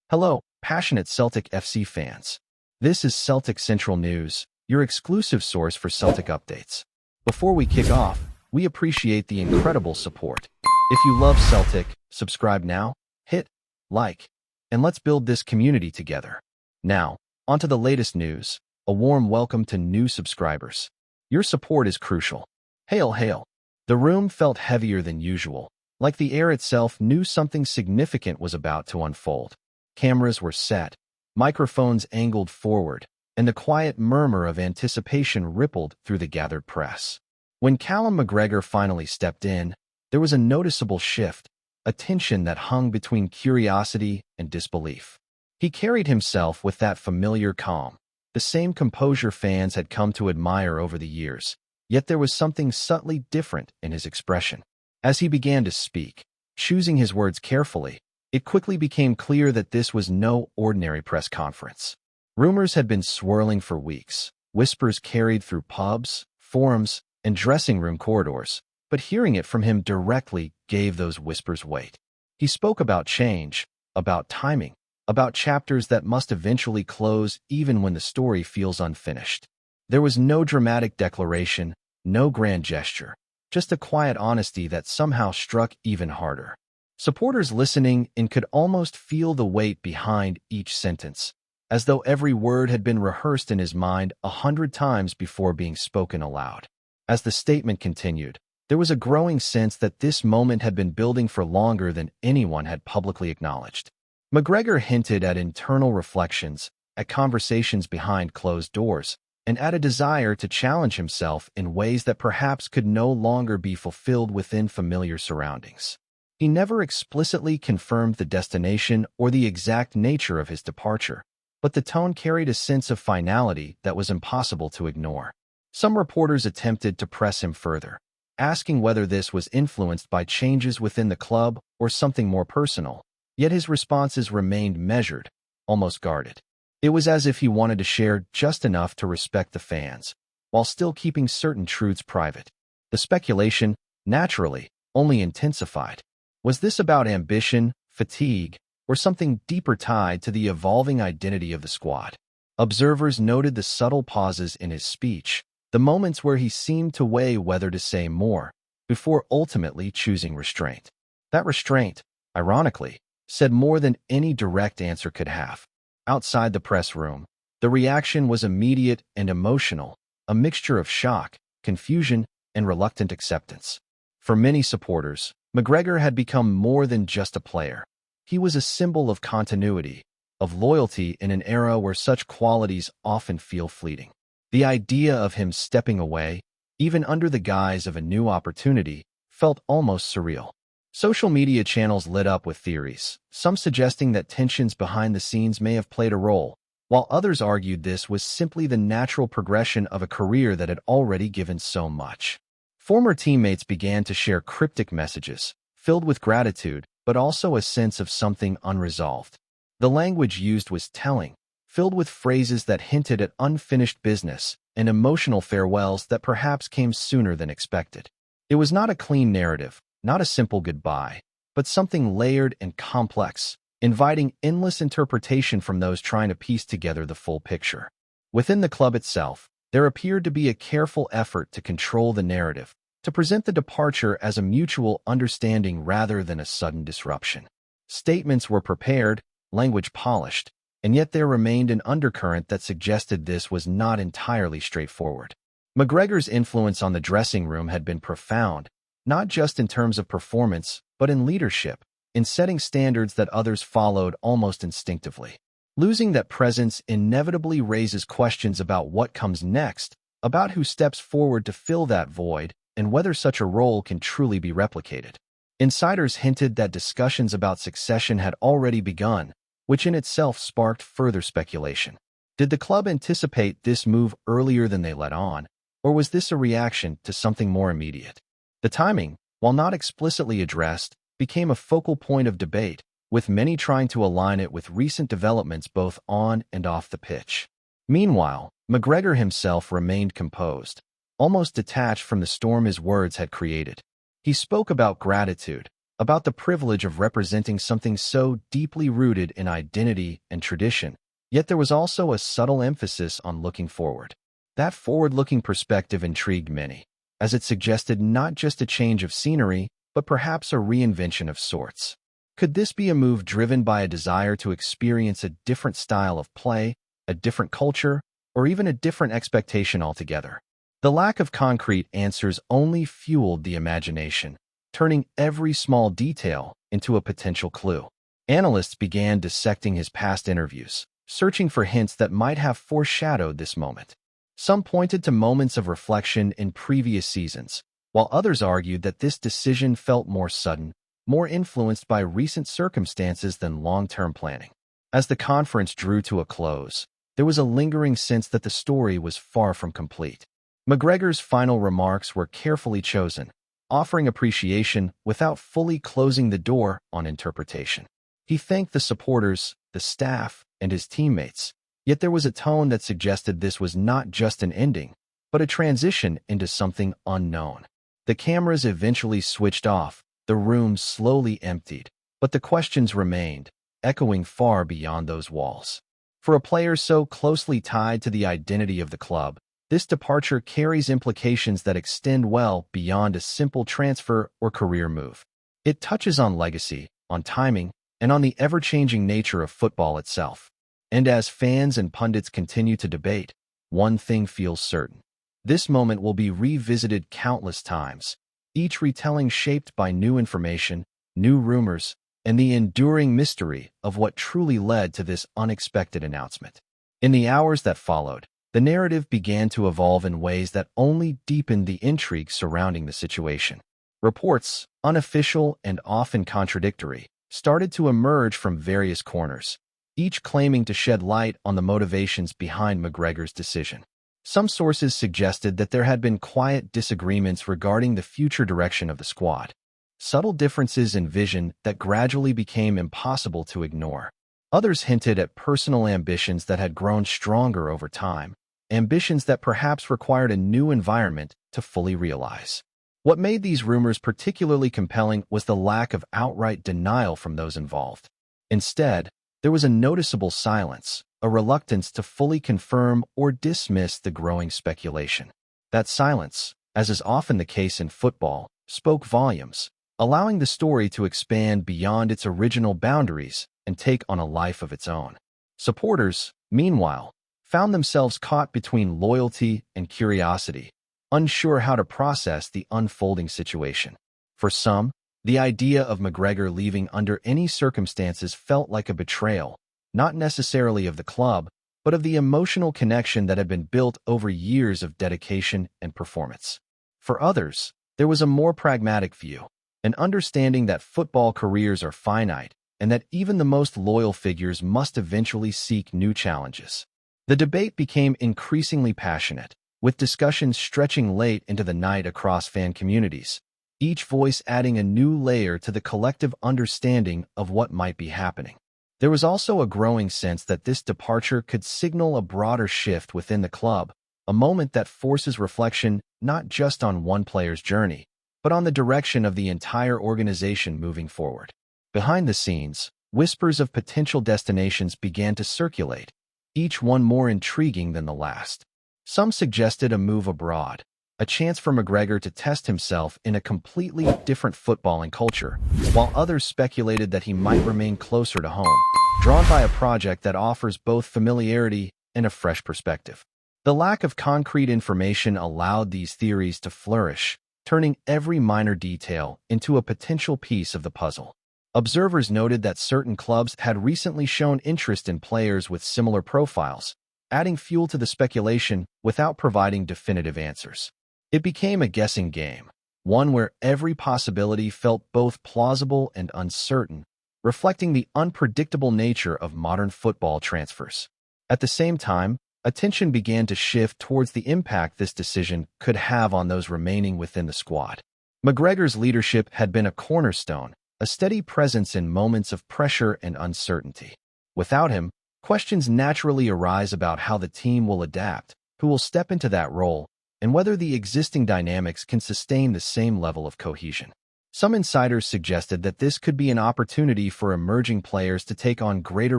Hello, passionate Celtic FC fans. This is Celtic Central News, your exclusive source for Celtic updates. Before we kick off, we appreciate the incredible support. If you love Celtic, subscribe now, hit like, and let's build this community together. Now, onto the latest news. A warm welcome to new subscribers. Your support is crucial. Hail, hail. The room felt heavier than usual, like the air itself knew something significant was about to unfold. Cameras were set, microphones angled forward, and the quiet murmur of anticipation rippled through the gathered press. When CALLUM McGregor finally stepped in, there was a noticeable shift, a tension that hung between curiosity and disbelief. He carried himself with that familiar calm, the same composure fans had come to admire over the years, yet there was something subtly different in his expression. As he began to speak, choosing his words carefully, it quickly became clear that this was no ordinary press conference. Rumors had been swirling for weeks, whispers carried through pubs, forums, and dressing room corridors, but hearing it from him directly gave those whispers weight. He spoke about change, about timing, about chapters that must eventually close even when the story feels unfinished. There was no dramatic declaration, no grand gesture, just a quiet honesty that somehow struck even harder. Supporters listening in could almost feel the weight behind each sentence, as though every word had been rehearsed in his mind 100 times before being spoken aloud. As the statement continued, there was a growing sense that this moment had been building for longer than anyone had publicly acknowledged. McGregor hinted at internal reflections, at conversations behind closed doors, and at a desire to challenge himself in ways that perhaps could no longer be fulfilled within familiar surroundings. He never explicitly confirmed the destination or the exact nature of his departure, but the tone carried a sense of finality that was impossible to ignore. Some reporters attempted to press him further, asking whether this was influenced by changes within the club or something more personal, yet his responses remained measured, almost guarded. It was as if he wanted to share just enough to respect the fans, while still keeping certain truths private. The speculation, naturally, only intensified. Was this about ambition, fatigue, or something deeper tied to the evolving identity of the squad? Observers noted the subtle pauses in his speech, the moments where he seemed to weigh whether to say more, before ultimately choosing restraint. That restraint, ironically, said more than any direct answer could have. Outside the press room, the reaction was immediate and emotional, a mixture of shock, confusion, and reluctant acceptance. For many supporters, McGregor had become more than just a player. He was a symbol of continuity, of loyalty in an era where such qualities often feel fleeting. The idea of him stepping away, even under the guise of a new opportunity, felt almost surreal. Social media channels lit up with theories, some suggesting that tensions behind the scenes may have played a role, while others argued this was simply the natural progression of a career that had already given so much. Former teammates began to share cryptic messages, filled with gratitude, but also a sense of something unresolved. The language used was telling, filled with phrases that hinted at unfinished business and emotional farewells that perhaps came sooner than expected. It was not a clean narrative, not a simple goodbye, but something layered and complex, inviting endless interpretation from those trying to piece together the full picture. Within the club itself, there appeared to be a careful effort to control the narrative, to present the departure as a mutual understanding rather than a sudden disruption. Statements were prepared, language polished, and yet there remained an undercurrent that suggested this was not entirely straightforward. McGregor's influence on the dressing room had been profound, not just in terms of performance, but in leadership, in setting standards that others followed almost instinctively. Losing that presence inevitably raises questions about what comes next, about who steps forward to fill that void, and whether such a role can truly be replicated. Insiders hinted that discussions about succession had already begun, which in itself sparked further speculation. Did the club anticipate this move earlier than they let on, or was this a reaction to something more immediate? The timing, while not explicitly addressed, became a focal point of debate, with many trying to align it with recent developments both on and off the pitch. Meanwhile, McGregor himself remained composed, almost detached from the storm his words had created. He spoke about gratitude, about the privilege of representing something so deeply rooted in identity and tradition. Yet there was also a subtle emphasis on looking forward. That forward-looking perspective intrigued many, as it suggested not just a change of scenery, but perhaps a reinvention of sorts. Could this be a move driven by a desire to experience a different style of play, a different culture, or even a different expectation altogether? The lack of concrete answers only fueled the imagination, turning every small detail into a potential clue. Analysts began dissecting his past interviews, searching for hints that might have foreshadowed this moment. Some pointed to moments of reflection in previous seasons, while others argued that this decision felt more sudden, more influenced by recent circumstances than long-term planning. As the conference drew to a close, there was a lingering sense that the story was far from complete. McGregor's final remarks were carefully chosen, offering appreciation without fully closing the door on interpretation. He thanked the supporters, the staff, and his teammates, yet there was a tone that suggested this was not just an ending, but a transition into something unknown. The cameras eventually switched off, the room slowly emptied, but the questions remained, echoing far beyond those walls. For a player so closely tied to the identity of the club, this departure carries implications that extend well beyond a simple transfer or career move. It touches on legacy, on timing, and on the ever-changing nature of football itself. And as fans and pundits continue to debate, one thing feels certain. This moment will be revisited countless times, each retelling shaped by new information, new rumors, and the enduring mystery of what truly led to this unexpected announcement. In the hours that followed, the narrative began to evolve in ways that only deepened the intrigue surrounding the situation. Reports, unofficial and often contradictory, started to emerge from various corners, each claiming to shed light on the motivations behind McGregor's decision. Some sources suggested that there had been quiet disagreements regarding the future direction of the squad, subtle differences in vision that gradually became impossible to ignore. Others hinted at personal ambitions that had grown stronger over time, ambitions that perhaps required a new environment to fully realize. What made these rumors particularly compelling was the lack of outright denial from those involved. Instead, there was a noticeable silence, a reluctance to fully confirm or dismiss the growing speculation. That silence, as is often the case in football, spoke volumes, allowing the story to expand beyond its original boundaries and take on a life of its own. Supporters, meanwhile, found themselves caught between loyalty and curiosity, unsure how to process the unfolding situation. For some, the idea of McGregor leaving under any circumstances felt like a betrayal, not necessarily of the club, but of the emotional connection that had been built over years of dedication and performance. For others, there was a more pragmatic view, an understanding that football careers are finite and that even the most loyal figures must eventually seek new challenges. The debate became increasingly passionate, with discussions stretching late into the night across fan communities, each voice adding a new layer to the collective understanding of what might be happening. There was also a growing sense that this departure could signal a broader shift within the club, a moment that forces reflection not just on one player's journey, but on the direction of the entire organization moving forward. Behind the scenes, whispers of potential destinations began to circulate, each one more intriguing than the last. Some suggested a move abroad, a chance for McGregor to test himself in a completely different footballing culture, while others speculated that he might remain closer to home, drawn by a project that offers both familiarity and a fresh perspective. The lack of concrete information allowed these theories to flourish, turning every minor detail into a potential piece of the puzzle. Observers noted that certain clubs had recently shown interest in players with similar profiles, adding fuel to the speculation without providing definitive answers. It became a guessing game, one where every possibility felt both plausible and uncertain, reflecting the unpredictable nature of modern football transfers. At the same time, attention began to shift towards the impact this decision could have on those remaining within the squad. McGregor's leadership had been a cornerstone, a steady presence in moments of pressure and uncertainty. Without him, questions naturally arise about how the team will adapt, who will step into that role, and whether the existing dynamics can sustain the same level of cohesion. Some insiders suggested that this could be an opportunity for emerging players to take on greater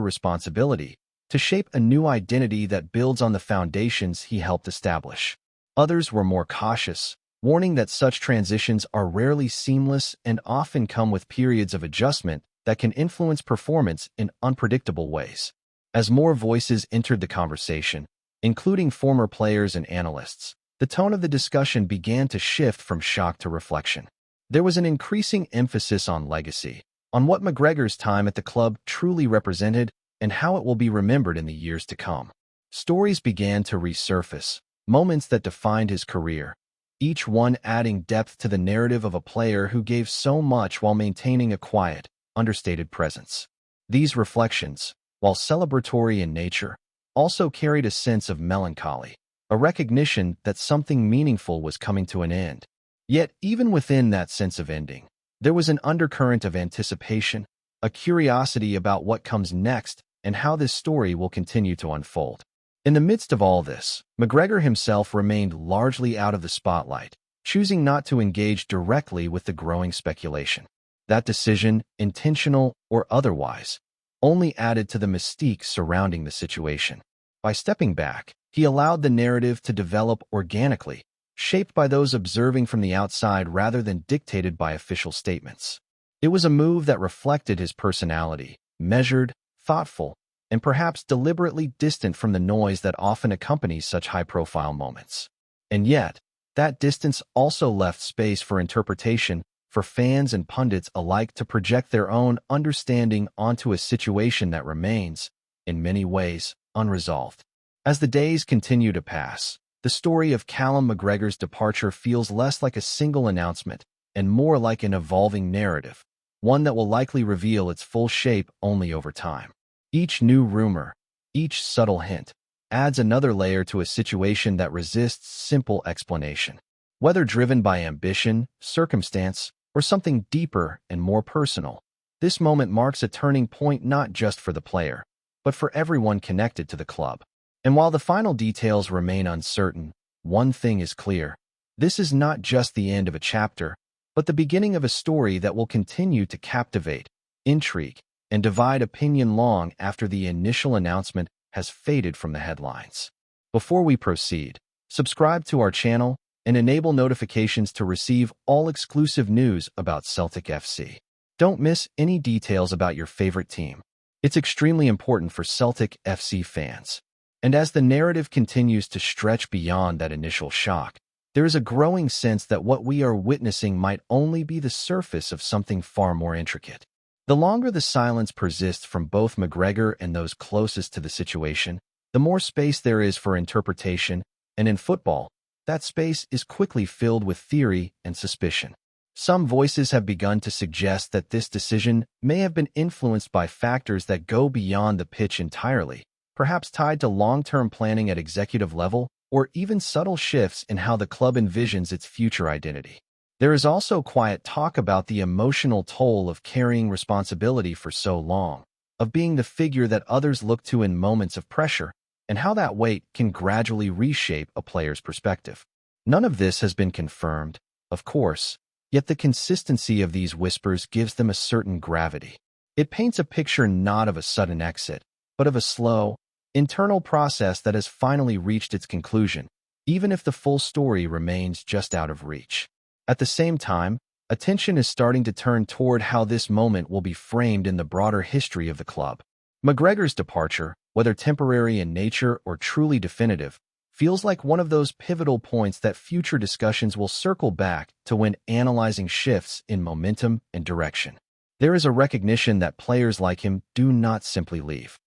responsibility, to shape a new identity that builds on the foundations he helped establish. Others were more cautious, warning that such transitions are rarely seamless and often come with periods of adjustment that can influence performance in unpredictable ways. As more voices entered the conversation, including former players and analysts, the tone of the discussion began to shift from shock to reflection. There was an increasing emphasis on legacy, on what McGregor's time at the club truly represented and how it will be remembered in the years to come. Stories began to resurface, moments that defined his career, each one adding depth to the narrative of a player who gave so much while maintaining a quiet, understated presence. These reflections, while celebratory in nature, also carried a sense of melancholy, a recognition that something meaningful was coming to an end. Yet, even within that sense of ending, there was an undercurrent of anticipation, a curiosity about what comes next and how this story will continue to unfold. In the midst of all this, McGregor himself remained largely out of the spotlight, choosing not to engage directly with the growing speculation. That decision, intentional or otherwise, only added to the mystique surrounding the situation. By stepping back, he allowed the narrative to develop organically, shaped by those observing from the outside rather than dictated by official statements. It was a move that reflected his personality, measured, thoughtful, and perhaps deliberately distant from the noise that often accompanies such high-profile moments. And yet, that distance also left space for interpretation, for fans and pundits alike to project their own understanding onto a situation that remains, in many ways, unresolved. As the days continue to pass, the story of Callum McGregor's departure feels less like a single announcement and more like an evolving narrative, one that will likely reveal its full shape only over time. Each new rumor, each subtle hint, adds another layer to a situation that resists simple explanation. Whether driven by ambition, circumstance, or something deeper and more personal, this moment marks a turning point not just for the player, but for everyone connected to the club. And while the final details remain uncertain, one thing is clear. This is not just the end of a chapter, but the beginning of a story that will continue to captivate, intrigue, and divide opinion long after the initial announcement has faded from the headlines. Before we proceed, subscribe to our channel and enable notifications to receive all exclusive news about Celtic FC. Don't miss any details about your favorite team. It's extremely important for Celtic FC fans. And as the narrative continues to stretch beyond that initial shock, there is a growing sense that what we are witnessing might only be the surface of something far more intricate. The longer the silence persists from both McGregor and those closest to the situation, the more space there is for interpretation, and in football, that space is quickly filled with theory and suspicion. Some voices have begun to suggest that this decision may have been influenced by factors that go beyond the pitch entirely, perhaps tied to long-term planning at executive level or even subtle shifts in how the club envisions its future identity. There is also quiet talk about the emotional toll of carrying responsibility for so long, of being the figure that others look to in moments of pressure, and how that weight can gradually reshape a player's perspective. None of this has been confirmed, of course, yet the consistency of these whispers gives them a certain gravity. It paints a picture not of a sudden exit, but of a slow, internal process that has finally reached its conclusion, even if the full story remains just out of reach. At the same time, attention is starting to turn toward how this moment will be framed in the broader history of the club. McGregor's departure, whether temporary in nature or truly definitive, feels like one of those pivotal points that future discussions will circle back to when analyzing shifts in momentum and direction. There is a recognition that players like him do not simply leave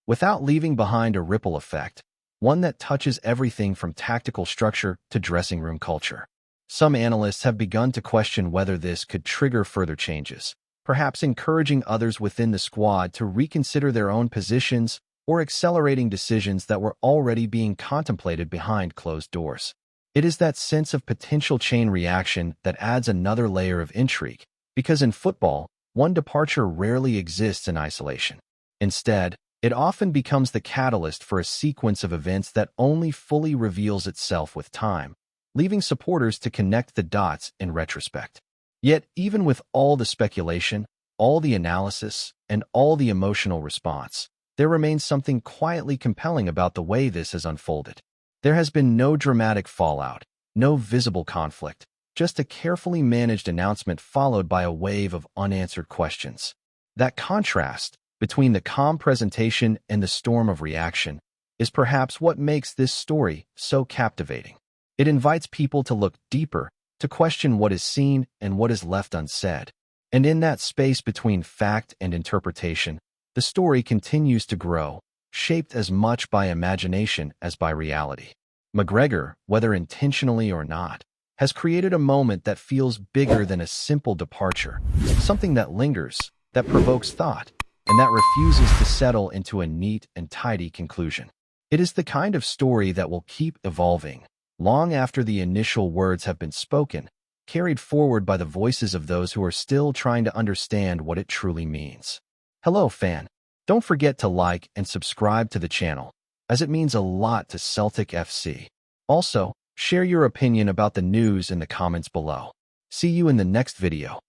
without leaving behind a ripple effect, one that touches everything from tactical structure to dressing room culture. Some analysts have begun to question whether this could trigger further changes, perhaps encouraging others within the squad to reconsider their own positions or accelerating decisions that were already being contemplated behind closed doors. It is that sense of potential chain reaction that adds another layer of intrigue, because in football, one departure rarely exists in isolation. Instead, it often becomes the catalyst for a sequence of events that only fully reveals itself with time, leaving supporters to connect the dots in retrospect. Yet, even with all the speculation, all the analysis, and all the emotional response, there remains something quietly compelling about the way this has unfolded. There has been no dramatic fallout, no visible conflict, just a carefully managed announcement followed by a wave of unanswered questions. That contrast between the calm presentation and the storm of reaction is perhaps what makes this story so captivating. It invites people to look deeper, to question what is seen and what is left unsaid. And in that space between fact and interpretation, the story continues to grow, shaped as much by imagination as by reality. McGregor, whether intentionally or not, has created a moment that feels bigger than a simple departure, something that lingers, that provokes thought, and that refuses to settle into a neat and tidy conclusion. It is the kind of story that will keep evolving, long after the initial words have been spoken, carried forward by the voices of those who are still trying to understand what it truly means. Hello, fan. Don't forget to like and subscribe to the channel, as it means a lot to Celtic FC. Also, share your opinion about the news in the comments below. See you in the next video.